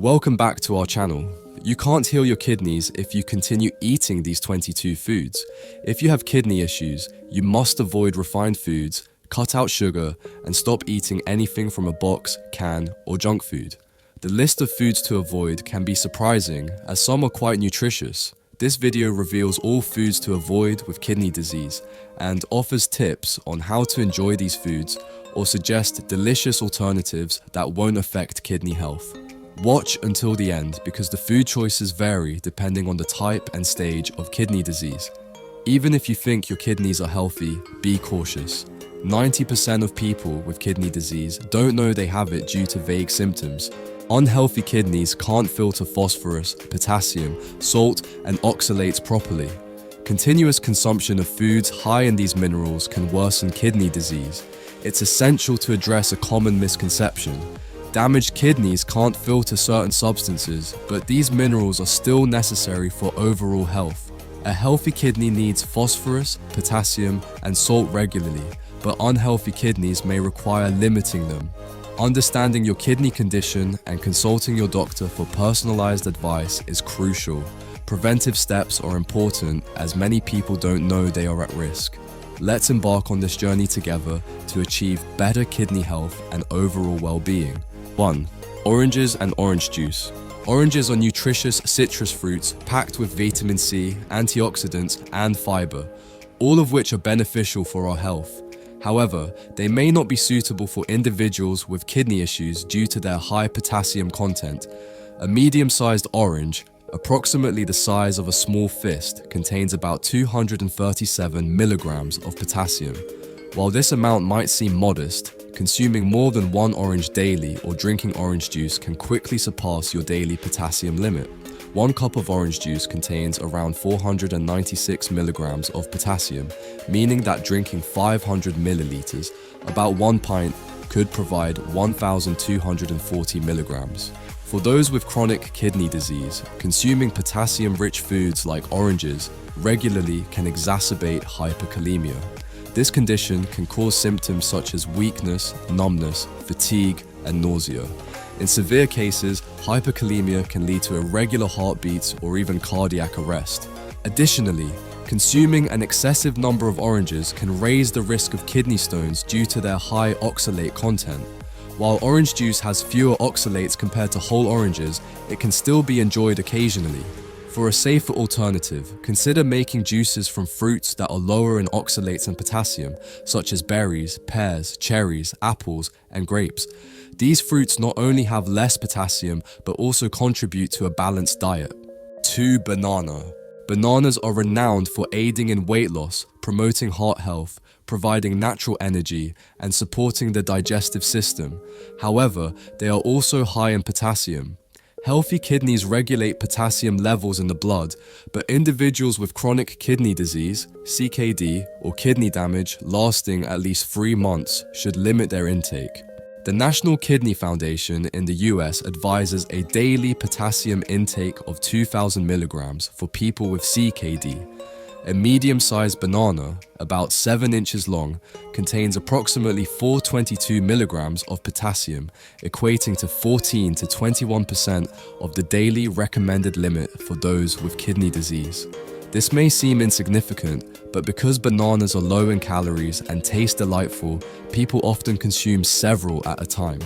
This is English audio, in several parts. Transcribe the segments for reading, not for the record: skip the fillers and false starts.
Welcome back to our channel. You can't heal your kidneys if you continue eating these 22 foods. If you have kidney issues, you must avoid refined foods, cut out sugar, and stop eating anything from a box, can, or junk food. The list of foods to avoid can be surprising, as some are quite nutritious. This video reveals all foods to avoid with kidney disease and offers tips on how to enjoy these foods or suggest delicious alternatives that won't affect kidney health. Watch until the end because the food choices vary depending on the type and stage of kidney disease. Even if you think your kidneys are healthy, be cautious. 90% of people with kidney disease don't know they have it due to vague symptoms. Unhealthy kidneys can't filter phosphorus, potassium, salt, and oxalates properly. Continuous consumption of foods high in these minerals can worsen kidney disease. It's essential to address a common misconception. Damaged kidneys can't filter certain substances, but these minerals are still necessary for overall health. A healthy kidney needs phosphorus, potassium, and salt regularly, but unhealthy kidneys may require limiting them. Understanding your kidney condition and consulting your doctor for personalized advice is crucial. Preventive steps are important as many people don't know they are at risk. Let's embark on this journey together to achieve better kidney health and overall well-being. 1. Oranges and orange juice. Oranges are nutritious citrus fruits packed with vitamin C, antioxidants, and fiber, all of which are beneficial for our health. However, they may not be suitable for individuals with kidney issues due to their high potassium content. A medium-sized orange, approximately the size of a small fist, contains about 237 milligrams of potassium. While this amount might seem modest, consuming more than one orange daily or drinking orange juice can quickly surpass your daily potassium limit. 1 cup of orange juice contains around 496 milligrams of potassium, meaning that drinking 500 milliliters, about 1 pint, could provide 1,240 milligrams. For those with chronic kidney disease, consuming potassium-rich foods like oranges regularly can exacerbate hyperkalemia. This condition can cause symptoms such as weakness, numbness, fatigue, and nausea. In severe cases, hyperkalemia can lead to irregular heartbeats or even cardiac arrest. Additionally, consuming an excessive number of oranges can raise the risk of kidney stones due to their high oxalate content. While orange juice has fewer oxalates compared to whole oranges, it can still be enjoyed occasionally. For a safer alternative, consider making juices from fruits that are lower in oxalates and potassium, such as berries, pears, cherries, apples, and grapes. These fruits not only have less potassium, but also contribute to a balanced diet. 2. Banana. Bananas are renowned for aiding in weight loss, promoting heart health, providing natural energy, and supporting the digestive system. However, they are also high in potassium. Healthy kidneys regulate potassium levels in the blood, but individuals with chronic kidney disease, CKD, or kidney damage lasting at least 3 months should limit their intake. The National Kidney Foundation in the US advises a daily potassium intake of 2,000 milligrams for people with CKD. A medium-sized banana, about 7 inches long, contains approximately 422 milligrams of potassium, equating to 14 to 21% of the daily recommended limit for those with kidney disease. This may seem insignificant, but because bananas are low in calories and taste delightful, people often consume several at a time.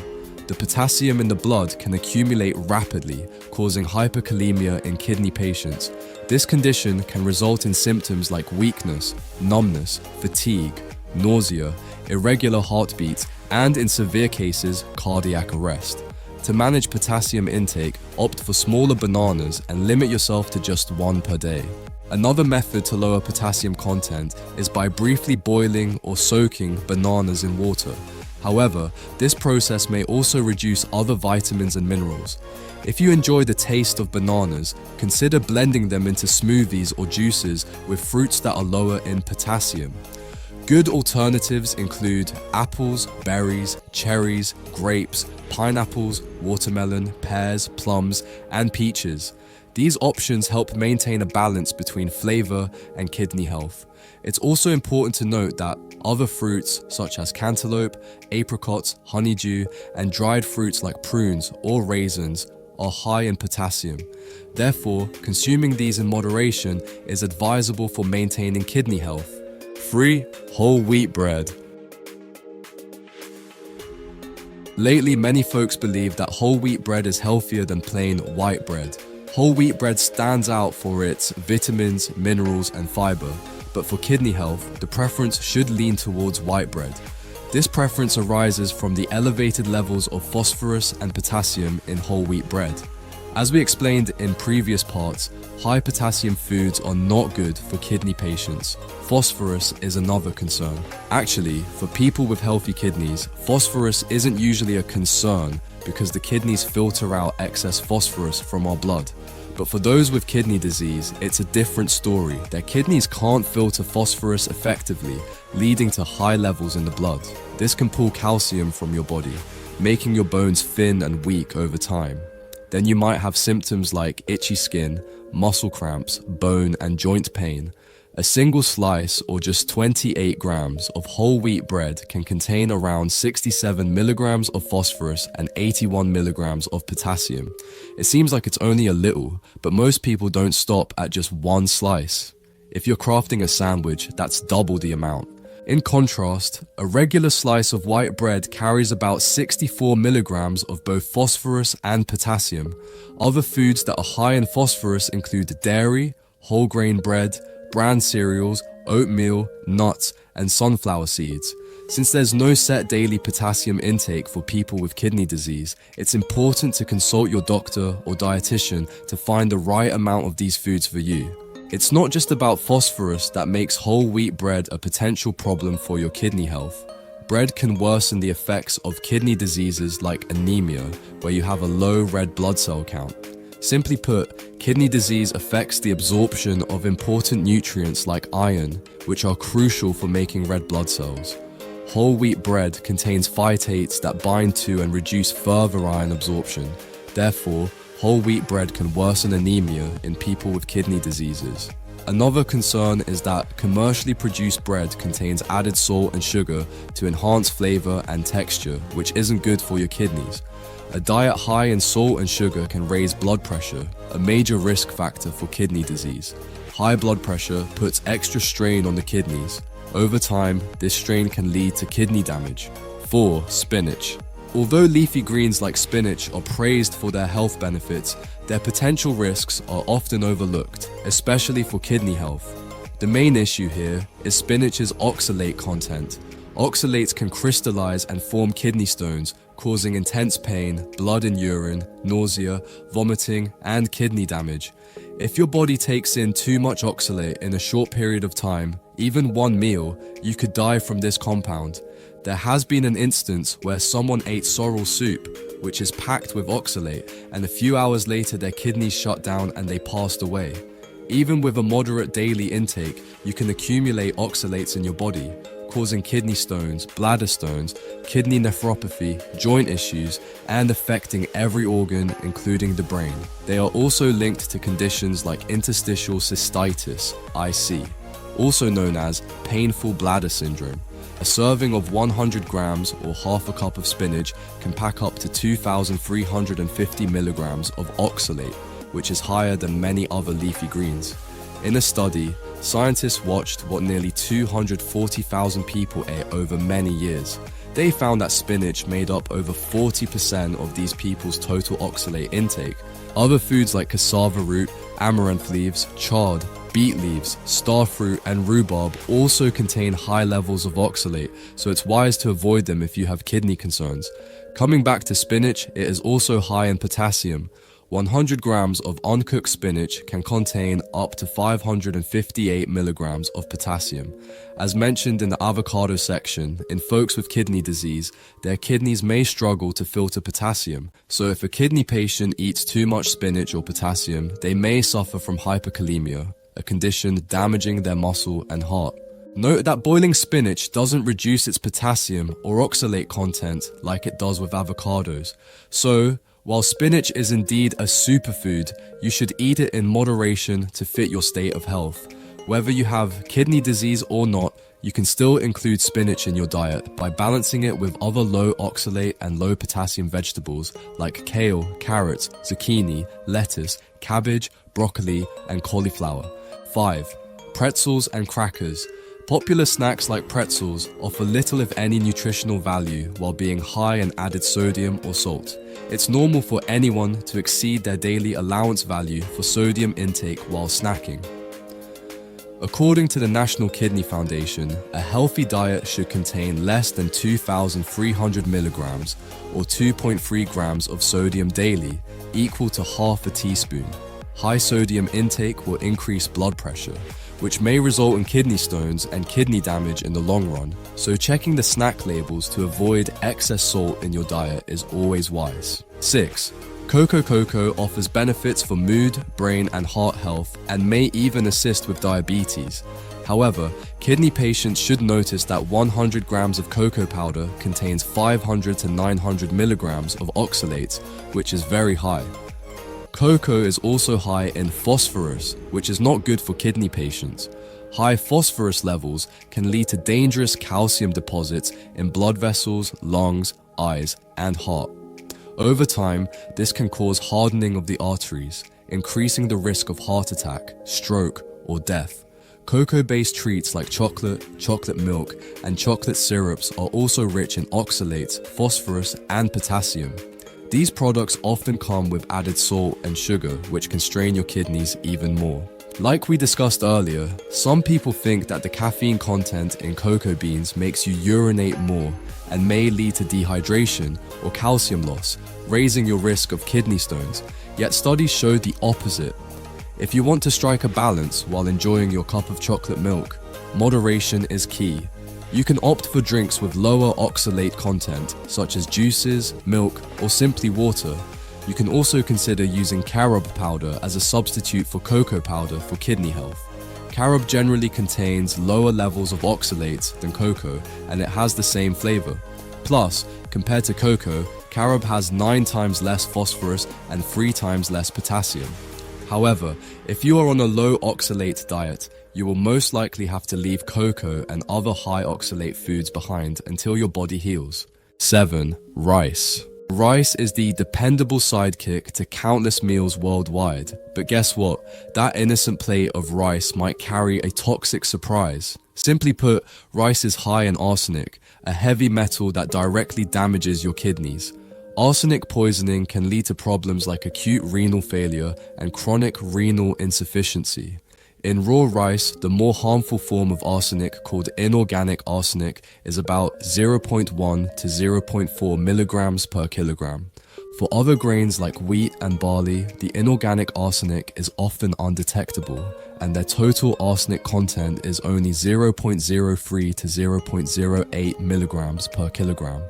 The potassium in the blood can accumulate rapidly, causing hyperkalemia in kidney patients. This condition can result in symptoms like weakness, numbness, fatigue, nausea, irregular heartbeats, and in severe cases, cardiac arrest. To manage potassium intake, opt for smaller bananas and limit yourself to just 1 per day. Another method to lower potassium content is by briefly boiling or soaking bananas in water. However, this process may also reduce other vitamins and minerals. If you enjoy the taste of bananas, consider blending them into smoothies or juices with fruits that are lower in potassium. Good alternatives include apples, berries, cherries, grapes, pineapples, watermelon, pears, plums, and peaches. These options help maintain a balance between flavor and kidney health. It's also important to note that other fruits such as cantaloupe, apricots, honeydew, and dried fruits like prunes or raisins are high in potassium. Therefore, consuming these in moderation is advisable for maintaining kidney health. 3. Whole wheat bread. Lately, many folks believe that whole wheat bread is healthier than plain white bread. Whole wheat bread stands out for its vitamins, minerals, and fiber, but for kidney health, the preference should lean towards white bread. This preference arises from the elevated levels of phosphorus and potassium in whole wheat bread. As we explained in previous parts, high potassium foods are not good for kidney patients. Phosphorus is another concern. Actually, for people with healthy kidneys, phosphorus isn't usually a concern because the kidneys filter out excess phosphorus from our blood. But for those with kidney disease, it's a different story. Their kidneys can't filter phosphorus effectively, leading to high levels in the blood. This can pull calcium from your body, making your bones thin and weak over time. Then you might have symptoms like itchy skin, muscle cramps, bone and joint pain. A single slice or just 28 grams of whole wheat bread can contain around 67 milligrams of phosphorus and 81 milligrams of potassium. It seems like it's only a little, but most people don't stop at just one slice. If you're crafting a sandwich, that's double the amount. In contrast, a regular slice of white bread carries about 64 milligrams of both phosphorus and potassium. Other foods that are high in phosphorus include dairy, whole grain bread, bran cereals, oatmeal, nuts, and sunflower seeds. Since there's no set daily potassium intake for people with kidney disease, it's important to consult your doctor or dietitian to find the right amount of these foods for you. It's not just about phosphorus that makes whole wheat bread a potential problem for your kidney health. Bread can worsen the effects of kidney diseases like anemia, where you have a low red blood cell count. Simply put, kidney disease affects the absorption of important nutrients like iron, which are crucial for making red blood cells. Whole wheat bread contains phytates that bind to and reduce further iron absorption. Therefore, whole wheat bread can worsen anemia in people with kidney diseases. Another concern is that commercially produced bread contains added salt and sugar to enhance flavor and texture, which isn't good for your kidneys. A diet high in salt and sugar can raise blood pressure, a major risk factor for kidney disease. High blood pressure puts extra strain on the kidneys. Over time, this strain can lead to kidney damage. 4. Spinach. Although leafy greens like spinach are praised for their health benefits, their potential risks are often overlooked, especially for kidney health. The main issue here is spinach's oxalate content. Oxalates can crystallize and form kidney stones, causing intense pain, blood in urine, nausea, vomiting, and kidney damage. If your body takes in too much oxalate in a short period of time, even one meal, you could die from this compound. There has been an instance where someone ate sorrel soup, which is packed with oxalate, and a few hours later their kidneys shut down and they passed away. Even with a moderate daily intake, you can accumulate oxalates in your body, causing kidney stones, bladder stones, kidney nephropathy, joint issues, and affecting every organ, including the brain. They are also linked to conditions like interstitial cystitis, IC, also known as painful bladder syndrome. A serving of 100 grams or half a cup of spinach can pack up to 2,350 milligrams of oxalate, which is higher than many other leafy greens. In a study, scientists watched what nearly 240,000 people ate over many years. They found that spinach made up over 40% of these people's total oxalate intake. Other foods like cassava root, amaranth leaves, chard, beet leaves, starfruit, and rhubarb also contain high levels of oxalate, so it's wise to avoid them if you have kidney concerns. Coming back to spinach, it is also high in potassium. 100 grams of uncooked spinach can contain up to 558 milligrams of potassium. As mentioned in the avocado section, in folks with kidney disease, their kidneys may struggle to filter potassium. So if a kidney patient eats too much spinach or potassium, they may suffer from hyperkalemia, a condition damaging their muscle and heart. Note that boiling spinach doesn't reduce its potassium or oxalate content like it does with avocados. So, while spinach is indeed a superfood, you should eat it in moderation to fit your state of health. Whether you have kidney disease or not, You can still include spinach in your diet by balancing it with other low oxalate and low potassium vegetables like kale, carrots, zucchini, lettuce, cabbage, broccoli, and cauliflower. 5. Pretzels and crackers. Popular snacks like pretzels offer little if any nutritional value while being high in added sodium or salt. It's normal for anyone to exceed their daily allowance value for sodium intake while snacking. According to the National Kidney Foundation, a healthy diet should contain less than 2,300 milligrams or 2.3 grams of sodium daily, equal to half a teaspoon. High sodium intake will increase blood pressure, which may result in kidney stones and kidney damage in the long run, so checking the snack labels to avoid excess salt in your diet is always wise. 6. Cocoa offers benefits for mood, brain, and heart health and may even assist with diabetes. However, kidney patients should notice that 100 grams of cocoa powder contains 500 to 900 milligrams of oxalates, which is very high. Cocoa is also high in phosphorus, which is not good for kidney patients. High phosphorus levels can lead to dangerous calcium deposits in blood vessels, lungs, eyes, and heart. Over time, this can cause hardening of the arteries, increasing the risk of heart attack, stroke, or death. Cocoa-based treats like chocolate milk, and chocolate syrups are also rich in oxalates, phosphorus, and potassium. These products often come with added salt and sugar, which can strain your kidneys even more. Like we discussed earlier, some people think that the caffeine content in cocoa beans makes you urinate more and may lead to dehydration or calcium loss, raising your risk of kidney stones. Yet studies show the opposite. If you want to strike a balance while enjoying your cup of chocolate milk, moderation is key. You can opt for drinks with lower oxalate content, such as juices, milk, or simply water. You can also consider using carob powder as a substitute for cocoa powder for kidney health. Carob generally contains lower levels of oxalates than cocoa, and it has the same flavor. Plus, compared to cocoa, carob has 9 times less phosphorus and 3 times less potassium. However, if you are on a low oxalate diet, you will most likely have to leave cocoa and other high oxalate foods behind until your body heals. 7. Rice. Rice is the dependable sidekick to countless meals worldwide. But guess what? That innocent plate of rice might carry a toxic surprise. Simply put, rice is high in arsenic, a heavy metal that directly damages your kidneys. Arsenic poisoning can lead to problems like acute renal failure and chronic renal insufficiency. In raw rice, the more harmful form of arsenic, called inorganic arsenic, is about 0.1 to 0.4 milligrams per kilogram. For other grains like wheat and barley, the inorganic arsenic is often undetectable, and their total arsenic content is only 0.03 to 0.08 milligrams per kilogram.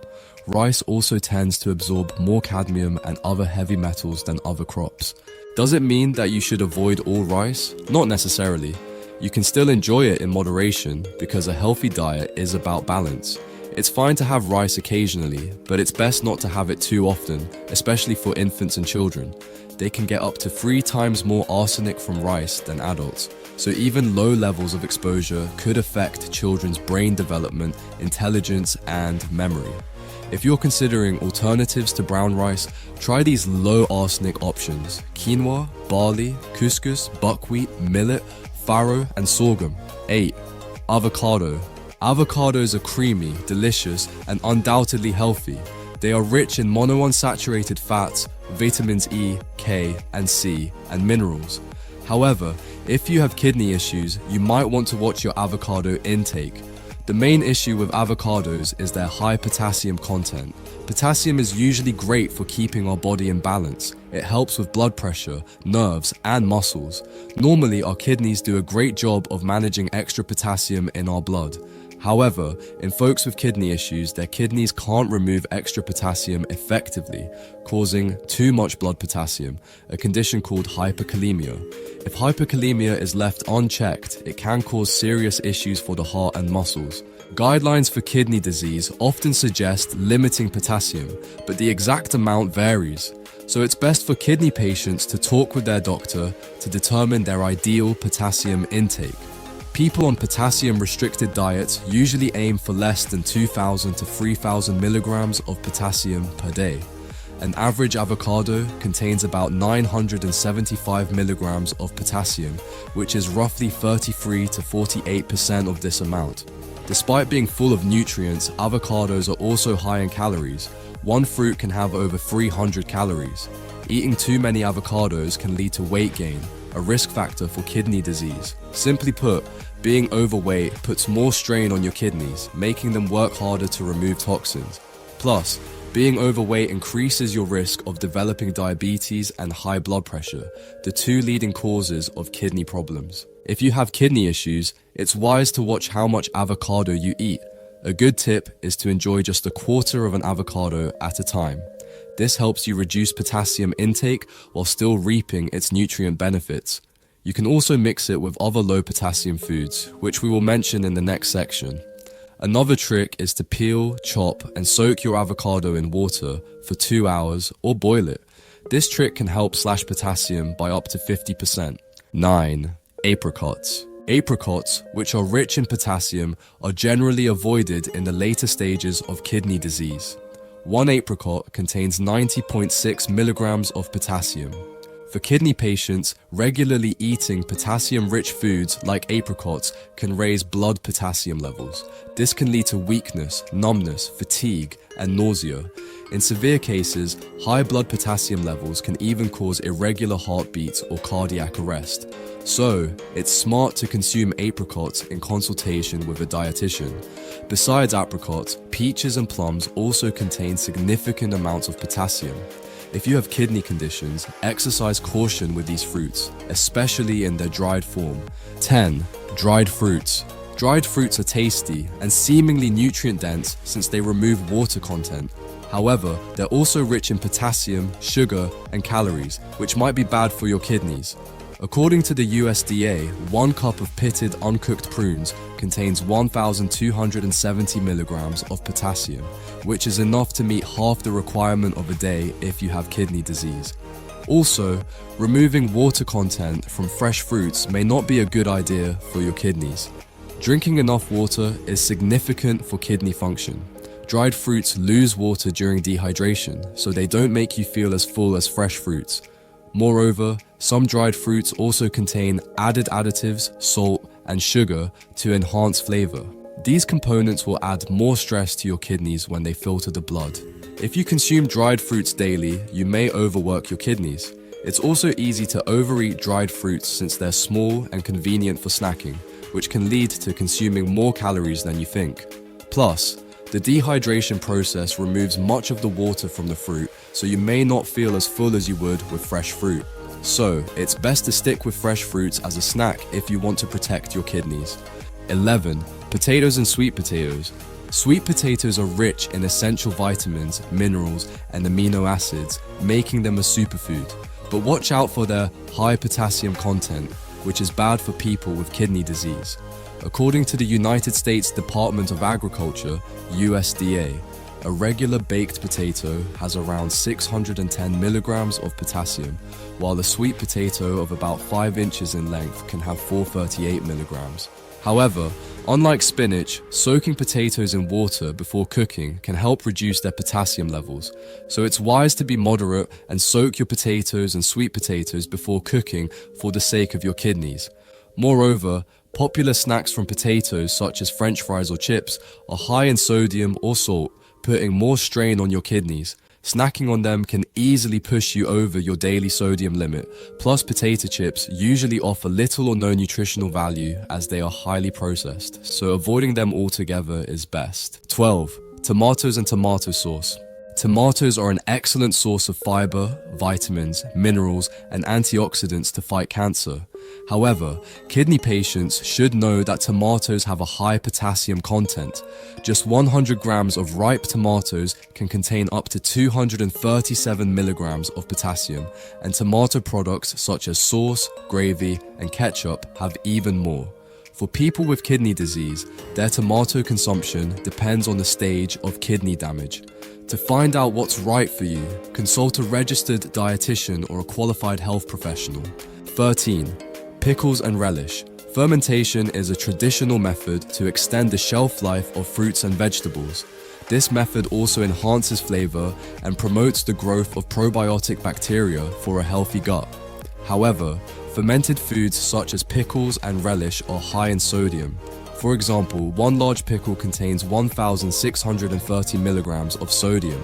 Rice also tends to absorb more cadmium and other heavy metals than other crops. Does it mean that you should avoid all rice? Not necessarily. You can still enjoy it in moderation because a healthy diet is about balance. It's fine to have rice occasionally, but it's best not to have it too often, especially for infants and children. They can get up to 3 times more arsenic from rice than adults, so even low levels of exposure could affect children's brain development, intelligence, and memory. If you're considering alternatives to brown rice, try these low arsenic options: quinoa, barley, couscous, buckwheat, millet, farro, and sorghum. 8. Avocado. Avocados are creamy, delicious, and undoubtedly healthy. They are rich in monounsaturated fats, vitamins E, K, and C, and minerals. However, if you have kidney issues, you might want to watch your avocado intake. The main issue with avocados is their high potassium content. Potassium is usually great for keeping our body in balance. It helps with blood pressure, nerves, and muscles. Normally, our kidneys do a great job of managing extra potassium in our blood. However, in folks with kidney issues, their kidneys can't remove extra potassium effectively, causing too much blood potassium, a condition called hyperkalemia. If hyperkalemia is left unchecked, it can cause serious issues for the heart and muscles. Guidelines for kidney disease often suggest limiting potassium, but the exact amount varies. So it's best for kidney patients to talk with their doctor to determine their ideal potassium intake. People on potassium-restricted diets usually aim for less than 2,000 to 3,000 milligrams of potassium per day. An average avocado contains about 975 milligrams of potassium, which is roughly 33 to 48% of this amount. Despite being full of nutrients, avocados are also high in calories. One fruit can have over 300 calories. Eating too many avocados can lead to weight gain, a risk factor for kidney disease. Simply put, being overweight puts more strain on your kidneys, making them work harder to remove toxins. Plus, being overweight increases your risk of developing diabetes and high blood pressure, the two leading causes of kidney problems. If you have kidney issues, it's wise to watch how much avocado you eat. A good tip is to enjoy just a quarter of an avocado at a time. This helps you reduce potassium intake while still reaping its nutrient benefits. You can also mix it with other low potassium foods, which we will mention in the next section. Another trick is to peel, chop, and soak your avocado in water for 2 hours or boil it. This trick can help slash potassium by up to 50%. 9. Apricots. Apricots, which are rich in potassium, are generally avoided in the later stages of kidney disease. One apricot contains 90.6 milligrams of potassium. For kidney patients, regularly eating potassium-rich foods like apricots can raise blood potassium levels. This can lead to weakness, numbness, fatigue, and nausea. In severe cases, high blood potassium levels can even cause irregular heartbeats or cardiac arrest. So, it's smart to consume apricots in consultation with a dietitian. Besides apricots, peaches and plums also contain significant amounts of potassium. If you have kidney conditions, exercise caution with these fruits, especially in their dried form. 10. Dried fruits. Dried fruits are tasty and seemingly nutrient-dense since they remove water content. However, they're also rich in potassium, sugar, and calories, which might be bad for your kidneys. According to the USDA, 1 cup of pitted uncooked prunes contains 1,270 milligrams of potassium, which is enough to meet half the requirement of a day if you have kidney disease. Also, removing water content from fresh fruits may not be a good idea for your kidneys. Drinking enough water is significant for kidney function. Dried fruits lose water during dehydration, so they don't make you feel as full as fresh fruits. Moreover, some dried fruits also contain added additives, salt, and sugar to enhance flavor. These components will add more stress to your kidneys when they filter the blood. If you consume dried fruits daily, you may overwork your kidneys. It's also easy to overeat dried fruits since they're small and convenient for snacking, which can lead to consuming more calories than you think. Plus, the dehydration process removes much of the water from the fruit, so you may not feel as full as you would with fresh fruit. So, it's best to stick with fresh fruits as a snack if you want to protect your kidneys. 11. Potatoes and sweet potatoes. Sweet potatoes are rich in essential vitamins, minerals, and amino acids, making them a superfood. But watch out for their high potassium content, which is bad for people with kidney disease. According to the United States Department of Agriculture, USDA, a regular baked potato has around 610 milligrams of potassium, while a sweet potato of about 5 inches in length can have 438 milligrams. However, unlike spinach, soaking potatoes in water before cooking can help reduce their potassium levels, so it's wise to be moderate and soak your potatoes and sweet potatoes before cooking for the sake of your kidneys. Moreover, popular snacks from potatoes such as French fries or chips are high in sodium or salt, putting more strain on your kidneys. Snacking on them can easily push you over your daily sodium limit, plus potato chips usually offer little or no nutritional value as they are highly processed, so avoiding them altogether is best. 12. Tomatoes and tomato sauce. Tomatoes are an excellent source of fiber, vitamins, minerals, and antioxidants to fight cancer. However, kidney patients should know that tomatoes have a high potassium content. Just 100 grams of ripe tomatoes can contain up to 237 milligrams of potassium, and tomato products such as sauce, gravy, and ketchup have even more. For people with kidney disease, their tomato consumption depends on the stage of kidney damage. To find out what's right for you, consult a registered dietitian or a qualified health professional. 13. Pickles and relish. Fermentation is a traditional method to extend the shelf life of fruits and vegetables. This method also enhances flavor and promotes the growth of probiotic bacteria for a healthy gut. However, fermented foods such as pickles and relish are high in sodium. For example, one large pickle contains 1,630 milligrams of sodium.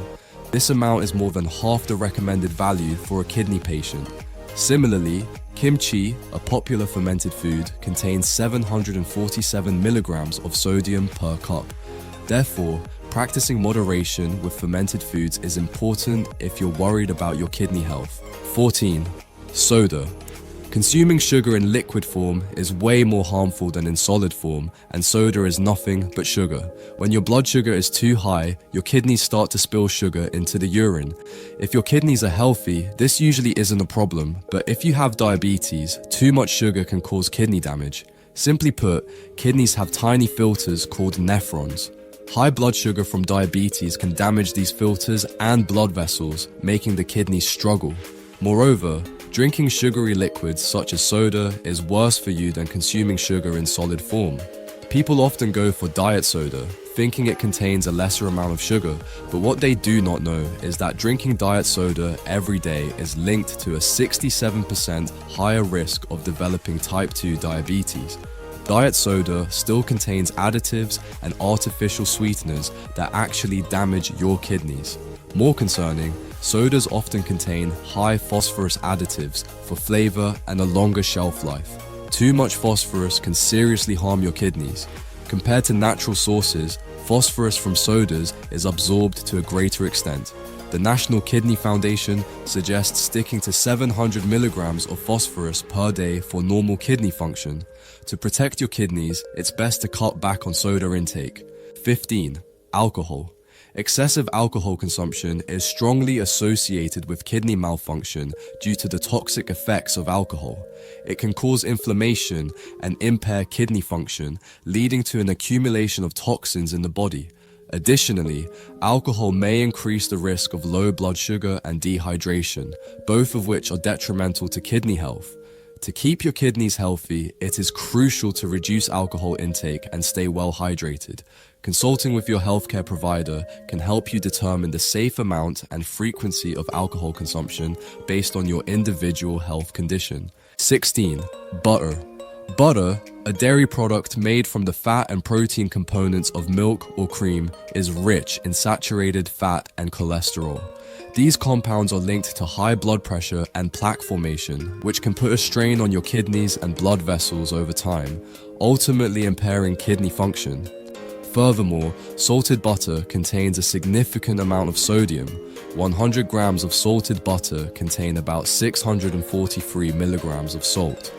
This amount is more than half the recommended value for a kidney patient. Similarly, kimchi, a popular fermented food, contains 747 milligrams of sodium per cup. Therefore, practicing moderation with fermented foods is important if you're worried about your kidney health. 14. Soda. Consuming sugar in liquid form is way more harmful than in solid form, and soda is nothing but sugar. When your blood sugar is too high, your kidneys start to spill sugar into the urine. If your kidneys are healthy, this usually isn't a problem, but if you have diabetes, too much sugar can cause kidney damage. Simply put, kidneys have tiny filters called nephrons. High blood sugar from diabetes can damage these filters and blood vessels, making the kidneys struggle. Moreover, drinking sugary liquids such as soda is worse for you than consuming sugar in solid form. People often go for diet soda, thinking it contains a lesser amount of sugar, but what they do not know is that drinking diet soda every day is linked to a 67% higher risk of developing type 2 diabetes. Diet soda still contains additives and artificial sweeteners that actually damage your kidneys. More concerning, sodas often contain high phosphorus additives for flavor and a longer shelf life. Too much phosphorus can seriously harm your kidneys. Compared to natural sources, phosphorus from sodas is absorbed to a greater extent. The National Kidney Foundation suggests sticking to 700 milligrams of phosphorus per day for normal kidney function. To protect your kidneys, it's best to cut back on soda intake. 15. Alcohol. Excessive alcohol consumption is strongly associated with kidney malfunction due to the toxic effects of alcohol. It can cause inflammation and impair kidney function, leading to an accumulation of toxins in the body. Additionally, alcohol may increase the risk of low blood sugar and dehydration, both of which are detrimental to kidney health. To keep your kidneys healthy, it is crucial to reduce alcohol intake and stay well hydrated. Consulting with your healthcare provider can help you determine the safe amount and frequency of alcohol consumption based on your individual health condition. 16. Butter. Butter, a dairy product made from the fat and protein components of milk or cream, is rich in saturated fat and cholesterol. These compounds are linked to high blood pressure and plaque formation, which can put a strain on your kidneys and blood vessels over time, ultimately impairing kidney function. Furthermore, salted butter contains a significant amount of sodium. 100 grams of salted butter contain about 643 milligrams of salt.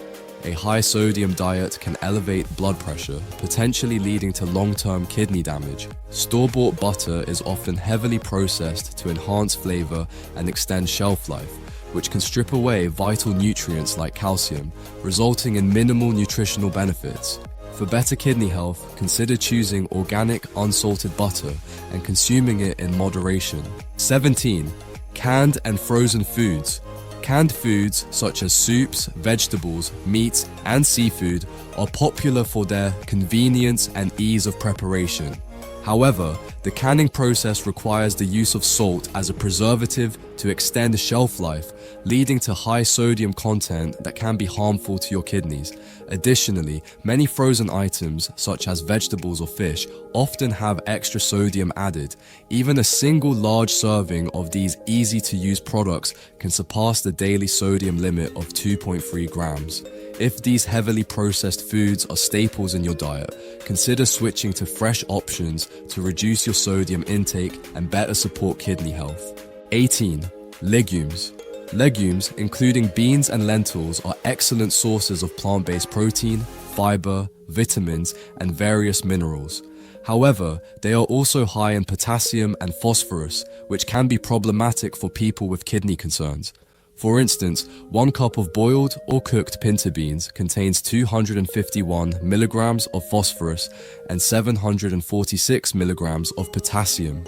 A high sodium diet can elevate blood pressure, potentially leading to long-term kidney damage. Store-bought butter is often heavily processed to enhance flavor and extend shelf life, which can strip away vital nutrients like calcium, resulting in minimal nutritional benefits. For better kidney health, consider choosing organic, unsalted butter and consuming it in moderation. 17. Canned and frozen foods. Canned foods such as soups, vegetables, meats, and seafood are popular for their convenience and ease of preparation. However, the canning process requires the use of salt as a preservative to extend shelf life, leading to high sodium content that can be harmful to your kidneys. Additionally, many frozen items, such as vegetables or fish, often have extra sodium added. Even a single large serving of these easy-to-use products can surpass the daily sodium limit of 2.3 grams. If these heavily processed foods are staples in your diet, consider switching to fresh options to reduce your sodium intake and better support kidney health. 18. Legumes. Legumes, including beans and lentils, are excellent sources of plant-based protein, fiber, vitamins, and various minerals. However, they are also high in potassium and phosphorus, which can be problematic for people with kidney concerns. For instance, 1 cup of boiled or cooked pinto beans contains 251 milligrams of phosphorus and 746 milligrams of potassium.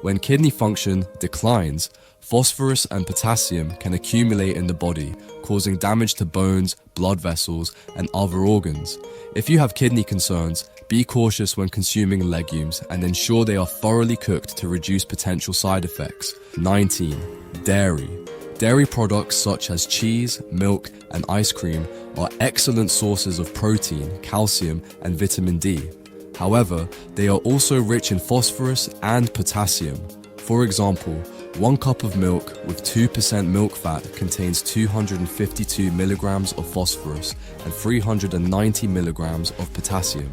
When kidney function declines, phosphorus and potassium can accumulate in the body, causing damage to bones, blood vessels, and other organs. If you have kidney concerns, be cautious when consuming legumes and ensure they are thoroughly cooked to reduce potential side effects. 19. Dairy. Dairy products such as cheese, milk, and ice cream are excellent sources of protein, calcium, and vitamin D. However, they are also rich in phosphorus and potassium. For example, 1 cup of milk with 2% milk fat contains 252 milligrams of phosphorus and 390 milligrams of potassium.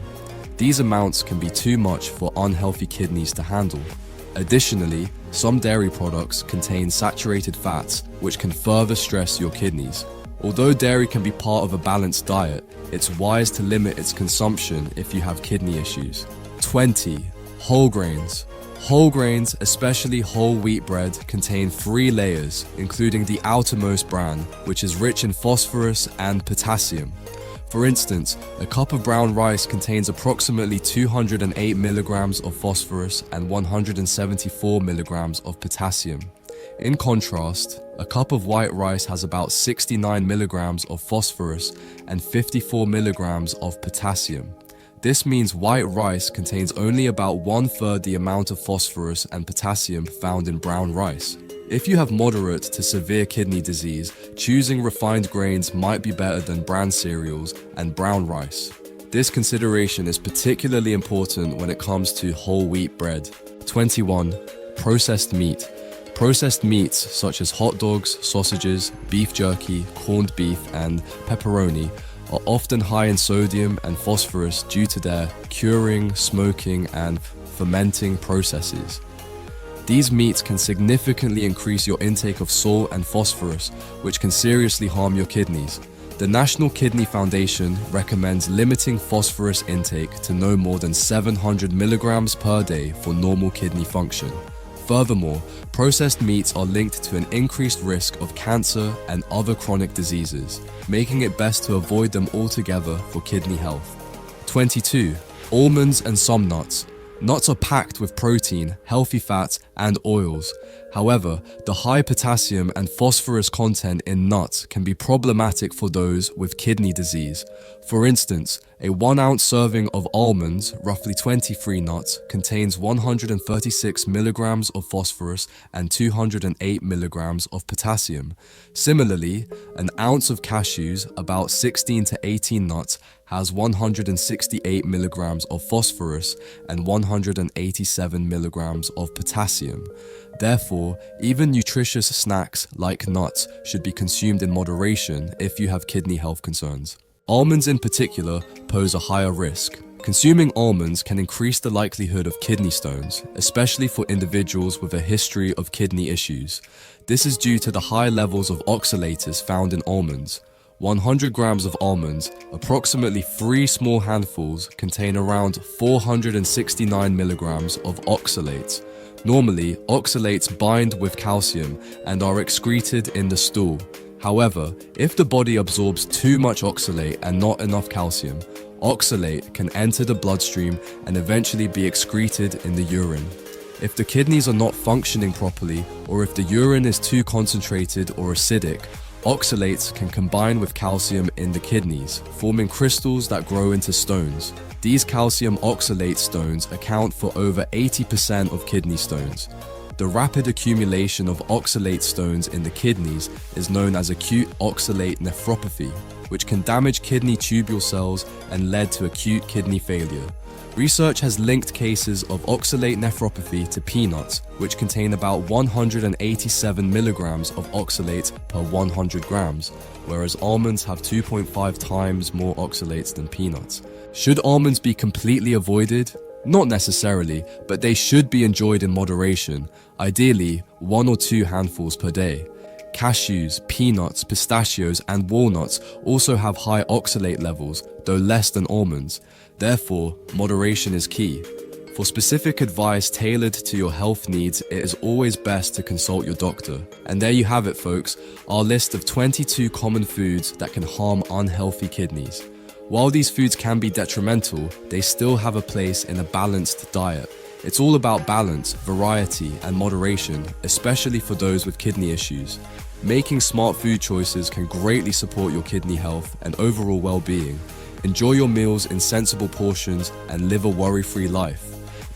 These amounts can be too much for unhealthy kidneys to handle. Additionally, some dairy products contain saturated fats, which can further stress your kidneys. Although dairy can be part of a balanced diet, it's wise to limit its consumption if you have kidney issues. 20. Whole grains. Whole grains, especially whole wheat bread, contain 3 layers, including the outermost bran, which is rich in phosphorus and potassium. For instance, a cup of brown rice contains approximately 208 milligrams of phosphorus and 174 milligrams of potassium. In contrast, a cup of white rice has about 69 milligrams of phosphorus and 54 milligrams of potassium. This means white rice contains only about 1/3 the amount of phosphorus and potassium found in brown rice. If you have moderate to severe kidney disease, choosing refined grains might be better than bran cereals and brown rice. This consideration is particularly important when it comes to whole wheat bread. 21. Processed meat. Processed meats such as hot dogs, sausages, beef jerky, corned beef, and pepperoni are often high in sodium and phosphorus due to their curing, smoking, and fermenting processes. These meats can significantly increase your intake of salt and phosphorus, which can seriously harm your kidneys. The National Kidney Foundation recommends limiting phosphorus intake to no more than 700 milligrams per day for normal kidney function. Furthermore, processed meats are linked to an increased risk of cancer and other chronic diseases, making it best to avoid them altogether for kidney health. 22. Almonds and some nuts. Nuts are packed with protein, healthy fats, and oils. However, the high potassium and phosphorus content in nuts can be problematic for those with kidney disease. For instance, a 1-ounce serving of almonds, roughly 23 nuts, contains 136 milligrams of phosphorus and 208 milligrams of potassium. Similarly, an ounce of cashews, about 16 to 18 nuts, has 168 milligrams of phosphorus and 187 milligrams of potassium. Therefore, even nutritious snacks like nuts should be consumed in moderation if you have kidney health concerns. Almonds in particular pose a higher risk. Consuming almonds can increase the likelihood of kidney stones, especially for individuals with a history of kidney issues. This is due to the high levels of oxalates found in almonds. 100 grams of almonds, approximately 3 small handfuls, contain around 469 milligrams of oxalates. Normally, oxalates bind with calcium and are excreted in the stool. However, if the body absorbs too much oxalate and not enough calcium, oxalate can enter the bloodstream and eventually be excreted in the urine. If the kidneys are not functioning properly, or if the urine is too concentrated or acidic, oxalates can combine with calcium in the kidneys, forming crystals that grow into stones. These calcium oxalate stones account for over 80% of kidney stones. The rapid accumulation of oxalate stones in the kidneys is known as acute oxalate nephropathy, which can damage kidney tubule cells and lead to acute kidney failure. Research has linked cases of oxalate nephropathy to peanuts, which contain about 187 milligrams of oxalate per 100 grams, whereas almonds have 2.5 times more oxalates than peanuts. Should almonds be completely avoided? Not necessarily, but they should be enjoyed in moderation, ideally 1 or 2 handfuls per day. Cashews, peanuts, pistachios, and walnuts also have high oxalate levels, though less than almonds. Therefore, moderation is key. For specific advice tailored to your health needs, it is always best to consult your doctor. And there you have it, folks, our list of 22 common foods that can harm unhealthy kidneys. While these foods can be detrimental, they still have a place in a balanced diet. It's all about balance, variety, and moderation, especially for those with kidney issues. Making smart food choices can greatly support your kidney health and overall well-being. Enjoy your meals in sensible portions and live a worry-free life.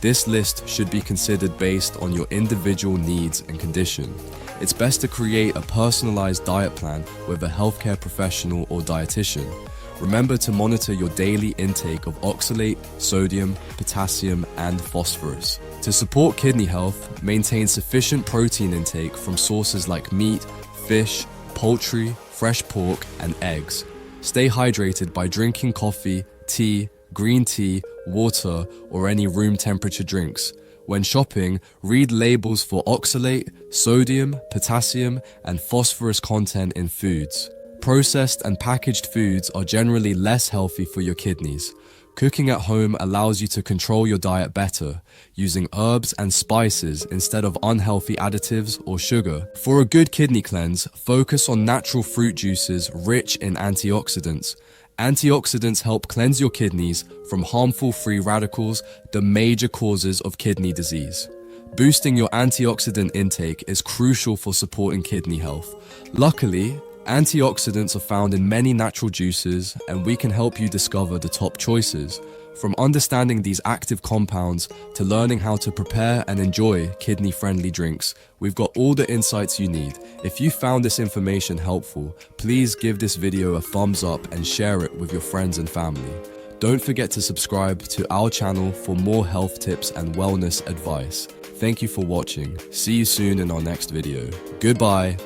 This list should be considered based on your individual needs and condition. It's best to create a personalized diet plan with a healthcare professional or dietitian. Remember to monitor your daily intake of oxalate, sodium, potassium, and phosphorus. To support kidney health, maintain sufficient protein intake from sources like meat, fish, poultry, fresh pork, and eggs. Stay hydrated by drinking coffee, tea, green tea, water, or any room temperature drinks. When shopping, read labels for oxalate, sodium, potassium, and phosphorus content in foods. Processed and packaged foods are generally less healthy for your kidneys. Cooking at home allows you to control your diet better, using herbs and spices instead of unhealthy additives or sugar. For a good kidney cleanse, focus on natural fruit juices rich in antioxidants. Antioxidants help cleanse your kidneys from harmful free radicals, the major causes of kidney disease. Boosting your antioxidant intake is crucial for supporting kidney health. Luckily, antioxidants are found in many natural juices, and we can help you discover the top choices. From understanding these active compounds to learning how to prepare and enjoy kidney-friendly drinks, we've got all the insights you need. If you found this information helpful, please give this video a thumbs up and share it with your friends and family. Don't forget to subscribe to our channel for more health tips and wellness advice. Thank you for watching. See you soon in our next video. Goodbye.